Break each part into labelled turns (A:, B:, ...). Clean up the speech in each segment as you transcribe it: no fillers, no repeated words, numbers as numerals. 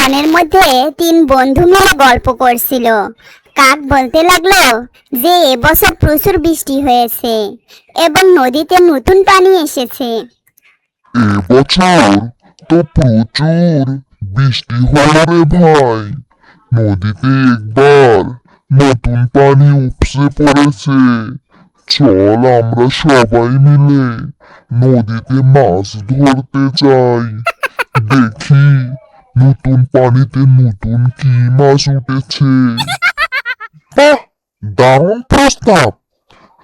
A: বনের মধ্যে তিন বন্ধু মিলে গল্প করছিল। কাক বলতে লাগলো যে এবছর প্রচুর বৃষ্টি হয়েছে এবং নদীতে নতুন পানি এসেছে।
B: এবছর তো প্রচুর বৃষ্টি হলো রে ভাই। নদীতে একবার নতুন পানি উপসে পড়েছে। চল আমরা সবাই মিলে নদীতে মাছ ধরতে যাই। দেখি নতুন পানিতে নতুন কি মাছ উঠেছে। বাহ, দারুণ প্রস্তাব।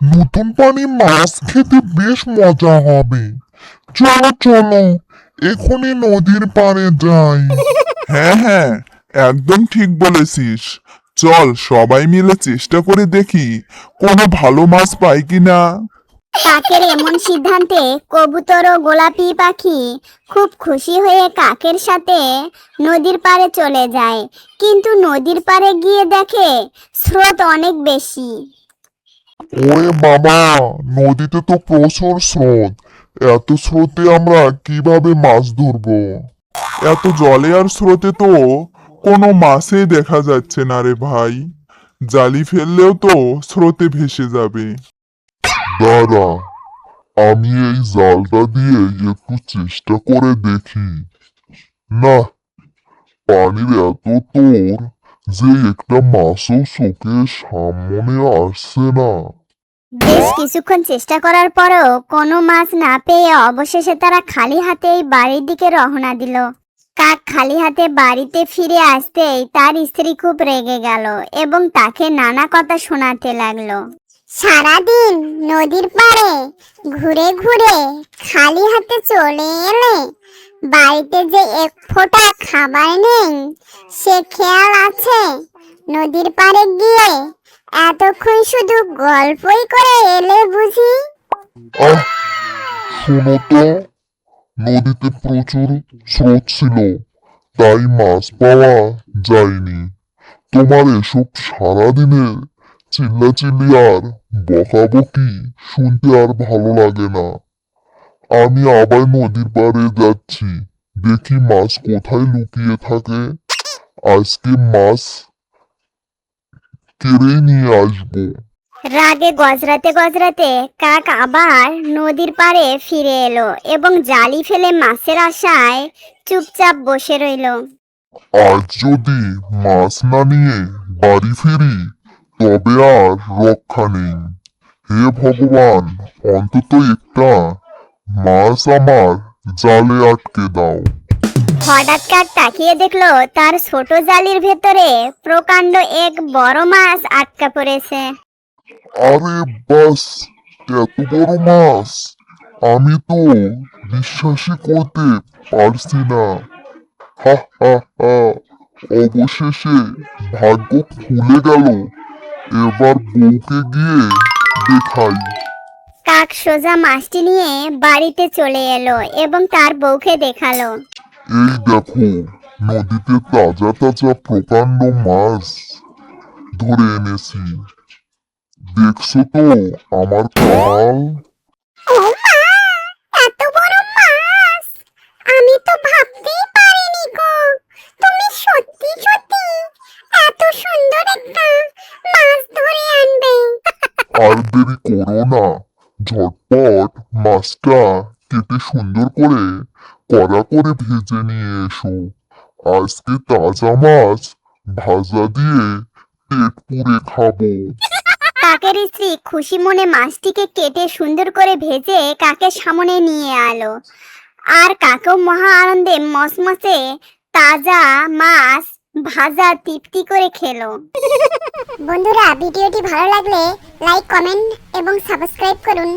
B: নতুন পানি মাছ খেতে বেশ মজা হবে। চলো চলো, এখনই নদীর পাড়ে যাই।
C: হ্যাঁ হ্যাঁ, একদম ঠিক বলেছিস। চল সবাই মিলে চেষ্টা করে দেখি কোনো ভালো মাছ পাই কিনা।
A: কাকের এমন সিদ্ধান্তে কবুতর ও গোলাপি পাখি খুব খুশি হয়ে কাকের সাথে নদীর পাড়ে চলে যায়। কিন্তু নদীর পাড়ে গিয়ে দেখে স্রোত অনেক বেশি।
B: ওরে বাবা, নদীতে তো প্রচুর স্রোত। এত স্রোতে আমরা কিভাবে মাছ ধরবো?
C: এত জলে আর স্রোতে তো কোনো মাছই দেখা যাচ্ছে না রে ভাই। জালি ফেললেও তো স্রোতে ভেসে যাবে।
B: দাঁড়া, আমি এই জালটা দিয়ে একটু চেষ্টা করে দেখি। না, পানির এত তোর যে একটা মাছও চোখের সামনে আসছে না।
A: বেশ কিছুক্ষণ চেষ্টা করার পরও কোনো মাছ না পেয়ে অবশেষে তারা খালি হাতেই বাড়ির দিকে রওনা দিল। কাক খালি হাতে বাড়িতে ফিরে আসতেই তার স্ত্রী খুব রেগে গেল এবং তাকে নানা কথা শোনাতে লাগলো। সারাদিন নদীর পাড়ে ঘুরে ঘুরে খালি হাতে চলে এলে, বাড়িতে যে এক ফোঁটা খাবার নেই সে খেয়াল আছে? নদীর পাড়ে গিয়ে এতক্ষণ শুধু গল্পই করে এলে বুঝি?
B: আহ, শোনো তো, নদীতে প্রচুর স্রোত ছিল, তাই মাছ পাওয়া যায়নি। তোমার এসব সারাদিনের চিল্লাচিল্লি আর বকাবকি শুনতে আর ভালো লাগে না। আমি আবার নদীর পাড়ে যাচ্ছি, দেখি মাছ কোথায় লুকিয়ে থাকে। আজকে মাছ কেড়ে নিয়ে আসবো।
A: রাগে গজরাতে গজরাতে কাক আবার নদীর পাড়ে ফিরে এলো এবং জালি ফেলে মাছের আশায় চুপচাপ বসে রইল।
B: আজ যদি মাছ না নিয়ে বাড়ি ফিরি তবে আর রক্ষা নেই। হে ভগবান, অন্তত একটা মাছ আমার জালে আটকে দাও।
A: হঠাৎ কাক তাকিয়ে দেখলো তার ছোট জালির ভেতরে প্রকাণ্ড এক বড় মাছ আটকা পড়েছে।
B: আরে বাস, এত বড় মাছ! আমি তো বিশ্বাসই করতে পারছি না। হা হা হা, অবশেষে ভাগ্য খুলে গেল। এবার বউকে গিয়ে দেখাই।
A: কাক সোজা মাছটি নিয়ে বাড়িতে চলে এলো এবং তার বউকে দেখালো।
B: এই দেখো, নদীতে তাজা তাজা প্রকাণ্ড মাছ ধরে এনেছি। দেখছো তো আমার কামাল?
A: ও মা, এত বড় মাছ! আমি তো ভাবতেই পারিনি গো, তুমি সত্যি সত্যি এত সুন্দর একটা মাছ ধরে আনবে।
B: আর দেরি করো না, ঝটপট মাছটা কেটে সুন্দর করে কড়া করে ভেজে নিয়ে এসো। আজকে তাজা মাছ ভাজা দিয়ে পেট পুড়ে খাবো।
A: কাকের স্ত্রী খুশি মনে মাছটিকে কেটে সুন্দর করে ভেজে কাকের সামনে নিয়ে আলো, আর কাকেও মহা আনন্দে মসমসে তাজা মাছ ভাজা তৃপ্তি করে খেলো। বন্ধুরা, ভিডিওটি ভালো লাগলে লাইক, কমেন্ট এবং সাবস্ক্রাইব করুন।